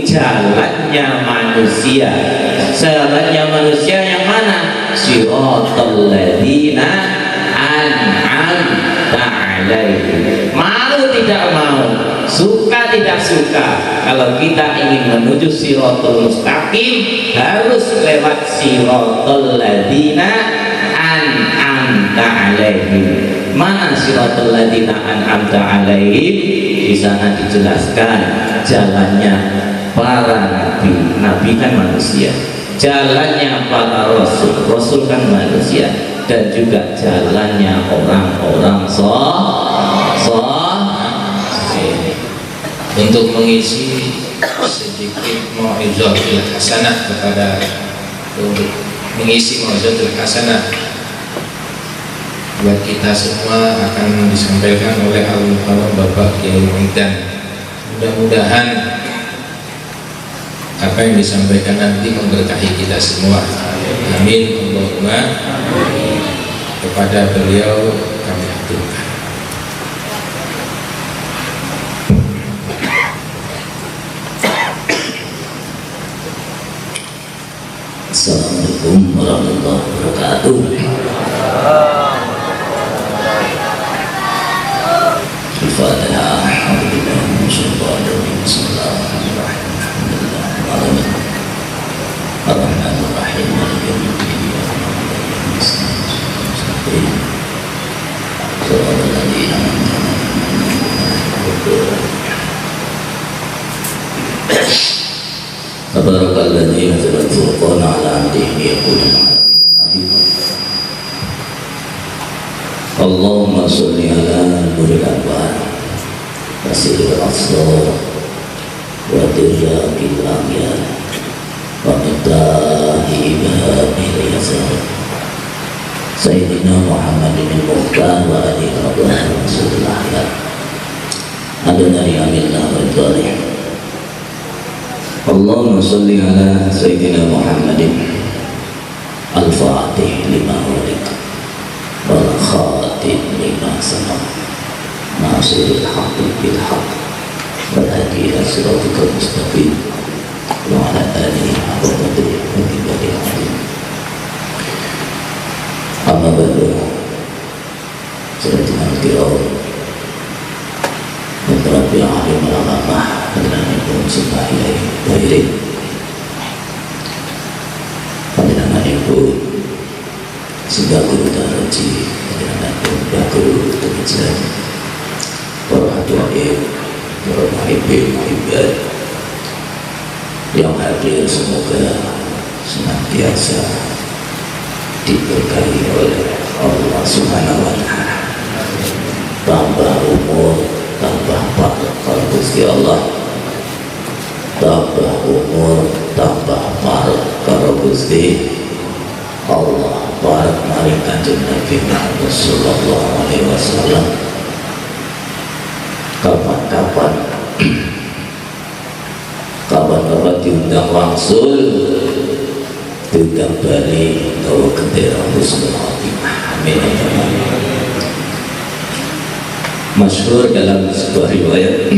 jalannya manusia. Jalannya manusia yang mana? Siratal ladzina an'amta alaihim. Mau tidak mau, suka tidak suka, kalau kita ingin menuju siratal mustaqim harus lewat siratal ladzina an'amta alaihim. Mana siratal ladzina an'amta alaihim? Di sana dijelaskan jalannya para nabi. Nabi kan manusia. Jalannya para rasul. Rasul kan manusia. Dan juga jalannya orang-orang untuk mengisi sedikit mau'izatul hasanah untuk mengisi mau'izatul hasanah buat kita semua akan disampaikan oleh Al-Mukarram Bapak Kiai Muhyiddin. Mudah-mudahan apa yang disampaikan nanti memberkahi kita semua. Amin Allahumma. Kepada beliau kami aturkan. Assalamualaikum warahmatullahi wabarakatuh. Al-Fatihah. Alhamdulillah. Bismillahirrahmanirrahim. Ar-Rahmanir-Rahim. Maliki yaumiddin. Tabarakalladzi nazzala al-furqana 'ala 'abdihi liyakuna Allahumma sholli 'ala nuril anwar wasilil asrar wa dirraqil amyar wa mitahi babil yasar Sayyidina Muhammadin al-Mukhtar wa alihi wa rasulullah adana yamillah wa dhalih. Allahumma sholli ala Sayyidina Muhammadin al-Fatih lima ulik wal khatim lima sabaq nasiril haqqi bil haqq wal hadi ila siratikal mustaqim wa ala alihi wa sahbihi. Amma ba'du. Sayyidina al-kiram Rabbi alim al-alamah Padanakum subhanallahi bahirin Padanakum Sehingga guru daraji Padanakum Bakuru Tumijan Para hadirin Para muhibbin muhibbat Yang hadir semoga senantiasa diberkahi oleh Allah Subhanahu wa ta'ala. Tambah umur, tambah barakah Gusti Allah. Tambah umur, tambah barakah Gusti Allah. Barak mari Kanjeng Nabi Muhammad sallallahu alaihi wasallam. Kapan-kapan diundang langsung, diundang balik bawa bendera husnul khotimah. Amin. Masyhur dalam sebuah riwayat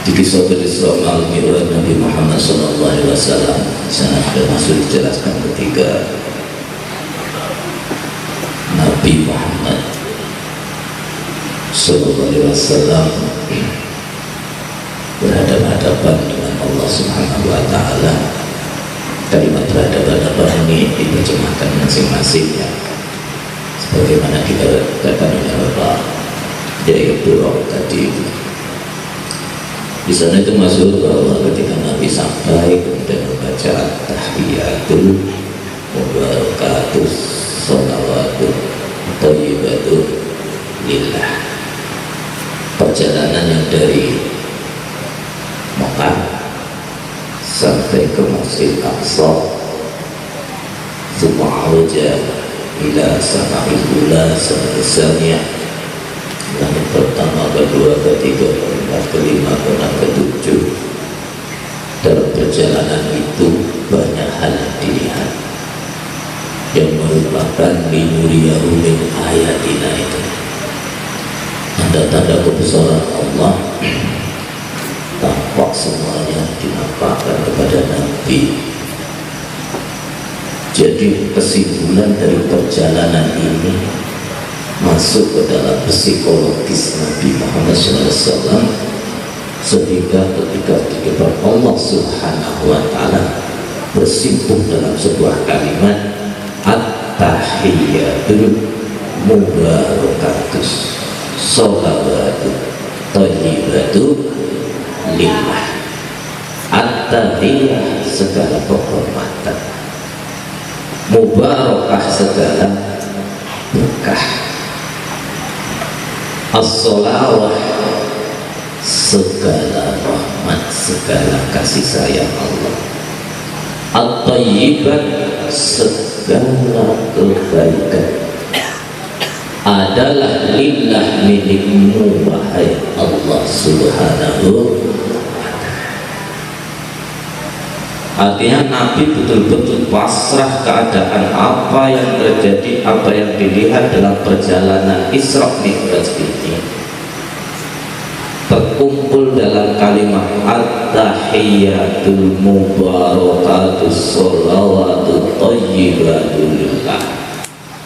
di kisah Isra wal Mi'raj Nabi Muhammad sallallahu alaihi wasallam, sana sudah masuk dijelaskan ketika Nabi Muhammad sallallahu alaihi wasallam berhadapan-hadapan dengan Allah Subhanahu wa ta'ala. Kalimat berhadapan-hadapan ini diterjemahkan masing-masing ya, sebagaimana kita katakan oleh Bapak Jaya Durok tadi. Di sana itu masuk bahwa ketika Nabi sampai kemudian membaca tahiyatul mubarakatus sholawatut thayyibatul lillah, perjalanan yang dari Mekah sampai ke Masjid Aqsa, Subhanallahi ila sama'il ula sama'il langit pertama, kedua, ketiga, keempat, kelima, keenam, ketujuh. Dalam perjalanan itu banyak hal yang dilihat yang merupakan linuriyahu min ayatina, itu tanda-tanda kebesaran Allah semuanya dinampakkan kepada Nabi. Jadi kesimpulan dari perjalanan ini masuk ke dalam psikologis Nabi Muhammad SAW, sehingga ketika di depan Allah Subhanahu wa Ta'ala bersimpuh dalam sebuah kalimat at-tahiyyatul mubarakatus sholawatu thayyibatu lillah. At-tahiyyah segala penghormatan, mubarakah segala berkah, as-sholawah segala rahmat, segala kasih sayang Allah, at-thayyibat segala kebaikan adalah lillah, milikmu wahai Allah Subhanahu. Artinya Nabi betul-betul pasrah keadaan apa yang terjadi, apa yang dilihat dalam perjalanan Isra Mi'raj ini, terkumpul dalam kalimat at-tahiyyatul mubarakatus sholawatu thayyibatu lillah.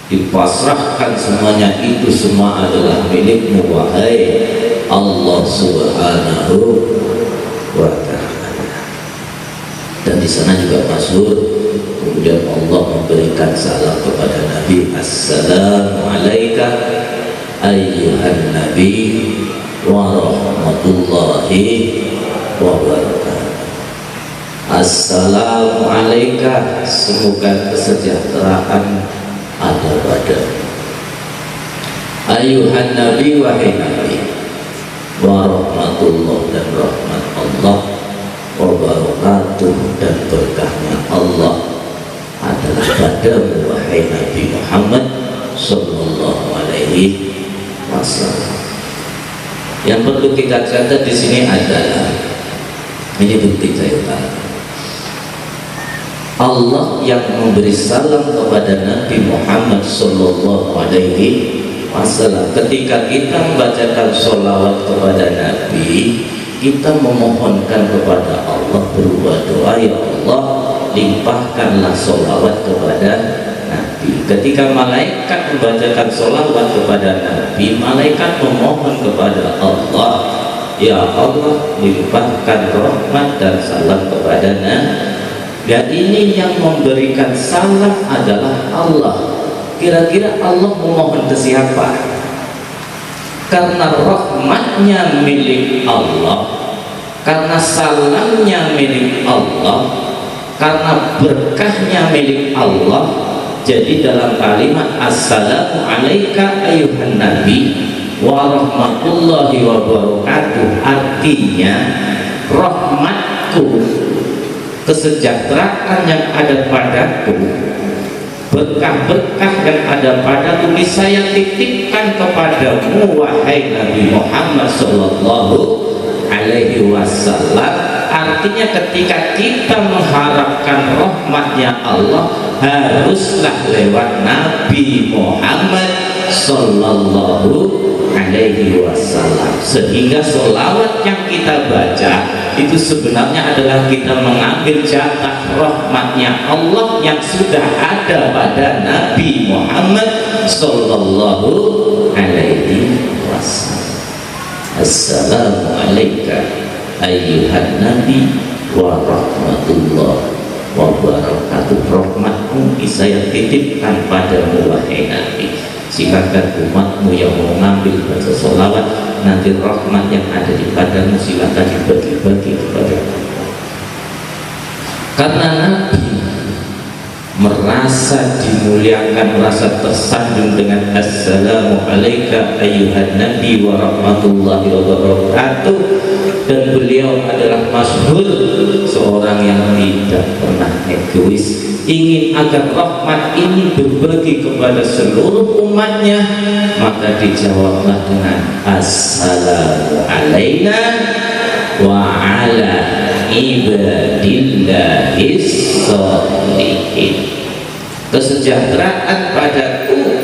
Dipasrahkan semuanya itu semua adalah milikmu wahai Allah Subhanahu wa Ta'ala. Dan di sana juga masyhur, kemudian Allah memberikan salam kepada Nabi, assalamu alayka ayyuhan nabi wa rahmatullahi wa barakatuh. Assalamu alayka, semoga kesejahteraan ada padamu, ayyuhan nabi, wahai nabi, wa rahmatullah, dan rahmat Allah, wa barakatuh, dan berkahnya Allah adalah padamu wahai Nabi Muhammad sallallahu alaihi wasallam. Yang perlu kita catat di sini adalah, ini bukti catatan, Allah yang memberi salam kepada Nabi Muhammad sallallahu alaihi wasallam. Ketika kita membacakan sholawat kepada Nabi, kita memohonkan kepada Allah, berubah doa, ya Allah limpahkanlah sholawat kepada Nabi. Ketika malaikat membacakan sholawat kepada Nabi, malaikat memohon kepada Allah, ya Allah limpahkan rahmat dan salam kepada Nabi. Dan ini yang memberikan salam adalah Allah. Kira-kira Allah memohon ke siapa? Karena rahmatnya milik Allah, karena salamnya milik Allah, karena berkahnya milik Allah. Jadi dalam kalimat assalamu alayka ayyuhan nabi wa rahmatullahi wa barakatuh, artinya rahmatku, kesejahteraan yang ada padaku, berkah-berkah yang ada padaku bisa saya titipkan kepadamu wahai Nabi Muhammad sallallahu alaihi wasallam. Artinya ketika kita mengharapkan rahmatnya Allah, haruslah lewat Nabi Muhammad sallallahu alaihi wasallam. Sehingga sholawat yang kita baca itu sebenarnya adalah kita mengambil jatah rahmatnya Allah yang sudah ada pada Nabi Muhammad sallallahu alaihi wasallam. Assalamu alayka ayyuhan nabi wa rahmatullah wa barakatuh. Rahmatmu saya titipkan padamu wahai Nabi. Silakan umatmu yang mau ngambil baca sholawat, nanti rahmat yang ada di padamu silakan dibagi-bagi kepada Allah. Karena Nabi merasa dimuliakan, merasa tersanjung dengan assalamu alayka ayyuhan nabi wa rahmatullahi wa barakatuh. Dan beliau adalah masyhur seorang yang tidak pernah egois, ingin agar rahmat ini berbagi kepada seluruh umatnya, maka dijawablah dengan assalamu alayna wa ala ibadillahis sholihin. Kesejahteraan padaku,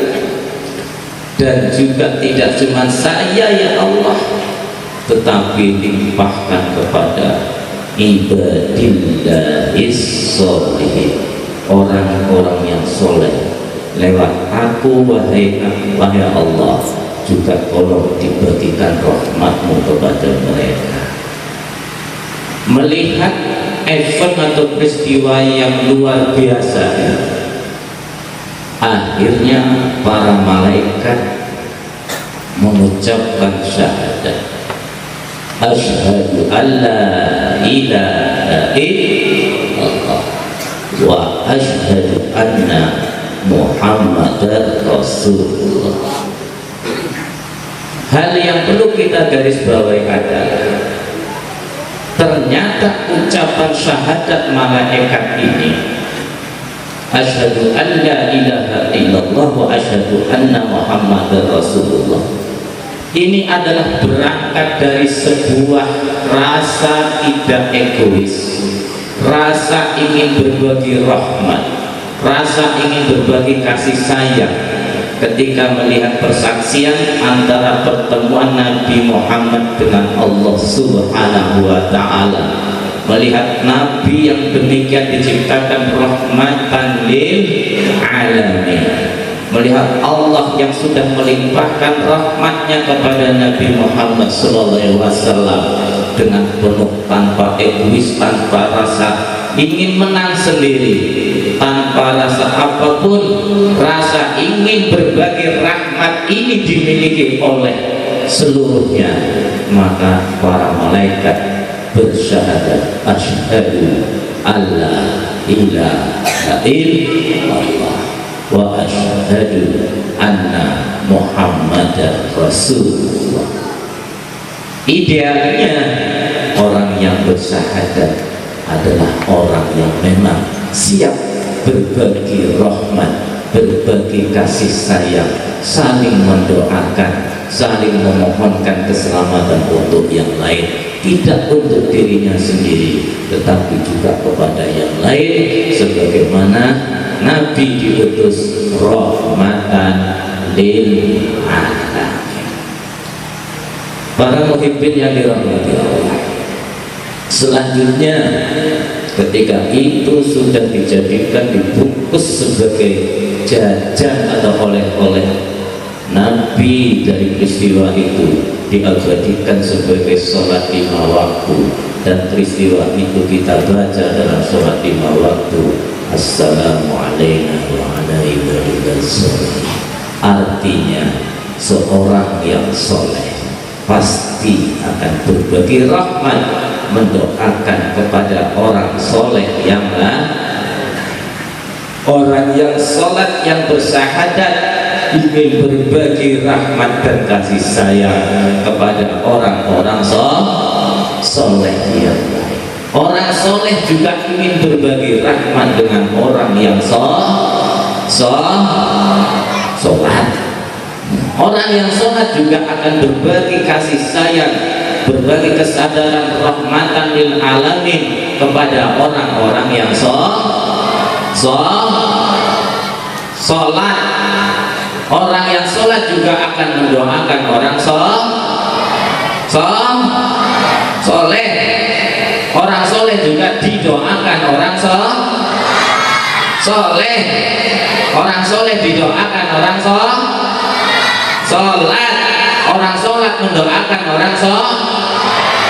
dan juga tidak cuma saya ya Allah, tetapi dilimpahkan kepada ibadillahis sholihin, orang-orang yang soleh. Lewat aku wahai Allah, juga tolong dibagikan rahmatmu kepada mereka. Melihat event atau peristiwa yang luar biasa, akhirnya para malaikat mengucapkan syahadat, asyhadu alla ilaha illallah wa asyhadu anna Muhammadar Rasulullah. Hal yang perlu kita garis bawahi adalah ternyata ucapan syahadat malaikat ini, asyhadu an la ilaha illallah wa asyhadu anna Muhammadar Rasulullah, ini adalah berangkat dari sebuah rasa tidak egois, rasa ingin berbagi rahmat, rasa ingin berbagi kasih sayang. Ketika melihat persaksian antara pertemuan Nabi Muhammad dengan Allah Subhanahu wa Ta'ala, melihat Nabi yang demikian diciptakan rahmatan lil alamin, melihat Allah yang sudah melimpahkan rahmatnya kepada Nabi Muhammad SAW dengan penuh, tanpa egois, tanpa rasa ingin menang sendiri, tanpa rasa apapun, rasa ingin berbagi rahmat ini dimiliki oleh seluruhnya. Maka para malaikat bersyahadat, asyhadu alla ilaha illallah wa asyhadu anna Muhammadar Rasulullah. Idealnya orang yang bersyahadat adalah orang yang memang siap berbagi rahmat, berbagi kasih sayang, saling mendoakan, saling memohonkan keselamatan untuk yang lain, tidak untuk dirinya sendiri tetapi juga kepada yang lain, sebagaimana Nabi diutus rahmatan lil alamin. Para muhibbin yang dirahmati Allah, selanjutnya ketika itu sudah dijadikan, dibungkus sebagai jajan atau oleh-oleh, Nabi dari peristiwa itu diabadikan sebagai sholat 5 waktu, dan peristiwa itu kita baca dalam sholat 5 waktu, assalamualaikum warahmatullahi wabarakatuh. Artinya seorang yang soleh pasti akan berbagi rahmat, mendoakan kepada orang soleh yang lain. Orang yang sholat, yang bersyahadat, ingin berbagi rahmat dan kasih sayang kepada orang-orang soleh yang lain. Orang soleh juga ingin berbagi rahmat dengan orang yang sholat. Orang yang sholat juga akan berbagi kasih sayang, berbagi kesadaran rahmatan lil alamin kepada orang-orang yang sholat. Orang yang sholat juga akan mendoakan orang soleh. Orang soleh juga didoakan orang soleh. Orang soleh didoakan orang sholat. Orang sholat mendoakan orang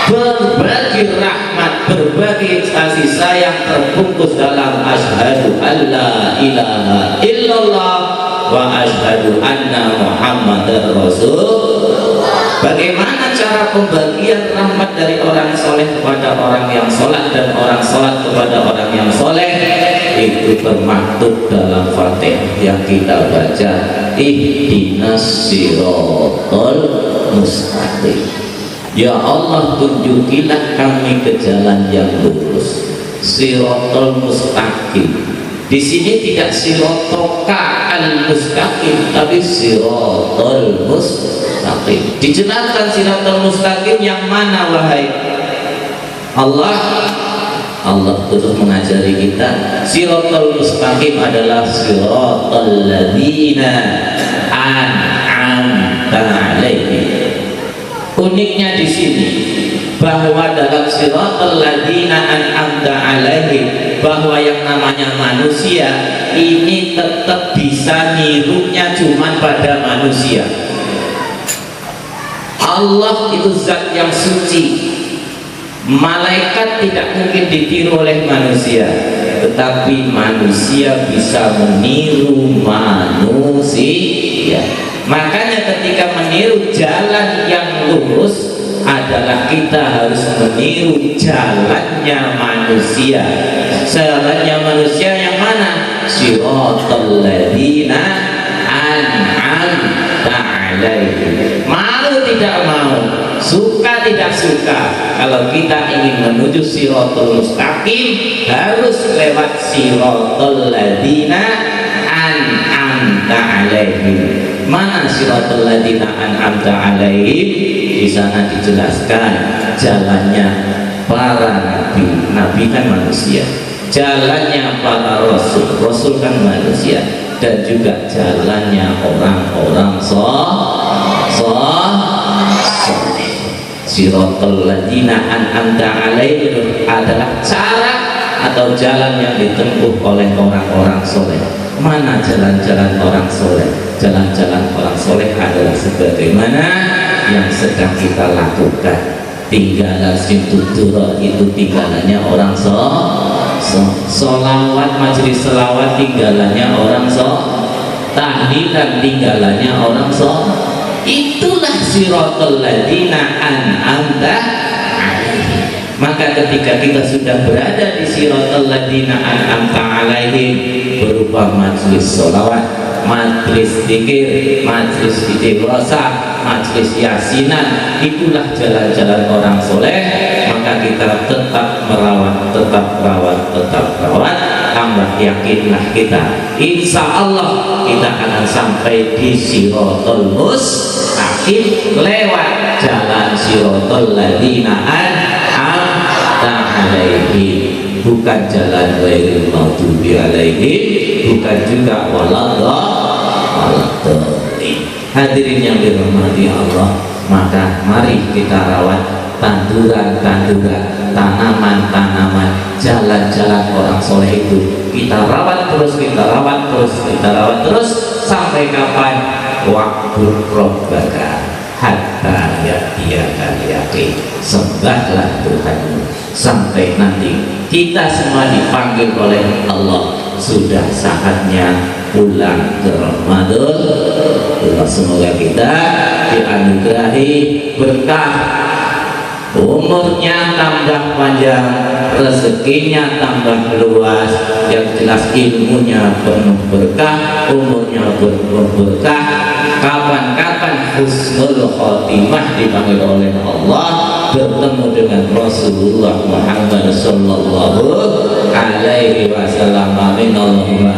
berbagi rahmat, berbagi kasih sayang terbungkus dalam asyhadu alla ilaha illallah wa asyhadu anna Muhammadar Rasulullah. Bagaimana cara pembagian rahmat dari orang soleh kepada orang yang sholat dan orang sholat kepada orang yang soleh? Itu termaktub dalam Fatihah yang kita baca, ihdinas siratal mustaqim. Ya Allah, tunjukilah kami ke jalan yang lurus, siratal mustaqim. Di sini tidak sirotoka al mustaqim, tapi siratal mustaqim. Dijelaskan siratal mustaqim yang mana wahai Allah? Allah terus mengajari kita, siratal mustaqim adalah siratal ladzina an'amta alaihim. Uniknya di sini bahwa dalam siratal ladzina an'amta alaihim, bahwa yang namanya manusia ini tetap bisa nirunya cuman pada manusia. Allah itu zat yang suci, malaikat tidak mungkin ditiru oleh manusia, tetapi manusia bisa meniru manusia. Makanya ketika meniru jalan yang lurus adalah kita harus meniru jalannya manusia. Jalannya manusia yang mana? Siratal ladzina an'amta alaihim. Mau tidak mau, suka tidak suka, kalau kita ingin menuju siratal mustaqim harus lewat siratal ladzina an'amta alaihim. Mana siratal ladzina an'amta alaihim? Di sana dijelaskan jalannya para nabi, nabi kan manusia, jalannya para rasul, rasul kan manusia, dan juga jalannya orang-orang soleh. Siratal ladzina an'amta alaihim adalah cara atau jalan yang ditempuh oleh orang-orang soleh. Mana jalan-jalan orang soleh? Jalan-jalan orang soleh adalah sebagaimana yang sedang kita lakukan. Tinggalan situduro itu tinggalannya orang solawat, majelis selawat tinggalannya orang tahlilan tinggalannya orang itulah siratal ladzina an'amta alaihim. Maka ketika kita sudah berada di siratal ladzina an'amta alaihim berupa majelis solawat, majelis zikir, majelis istighosah, majelis yasinan, itulah jalan-jalan orang soleh. Maka kita tetap merawat, tambah yakinlah kita, insya Allah kita akan sampai di siratal mustaqim lewat jalan siratal ladzina an'amta alaihim, bukan jalan ghairil maghdubi alaihim, bukan juga waladhdallin. Hadirin yang dirahmati Allah, maka mari kita rawat tanduran-tanduran, tanaman-tanaman, jalan-jalan orang soleh itu. Kita rawat terus, sampai kapan? Waktu robbaka hatta ya'tiyakal yaqin. Sembahlah Tuhanmu sampai nanti kita semua dipanggil oleh Allah. Sudah saatnya pulang ke Ramadan. Semoga kita dianugerahi berkah, umurnya tambah panjang, rezekinya tambah luas, yang jelas ilmunya penuh berkah, umurnya berkah. Kapan-kapan husnul khotimah dipanggil oleh Allah, bertemu dengan Rasulullah Muhammad sallallahu alaihi wasallam. Amin Allahumma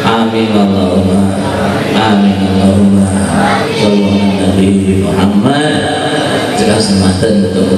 amin Allahumma amin Allahumma sallallahu alaihi Muhammad. Jelas sematan untuk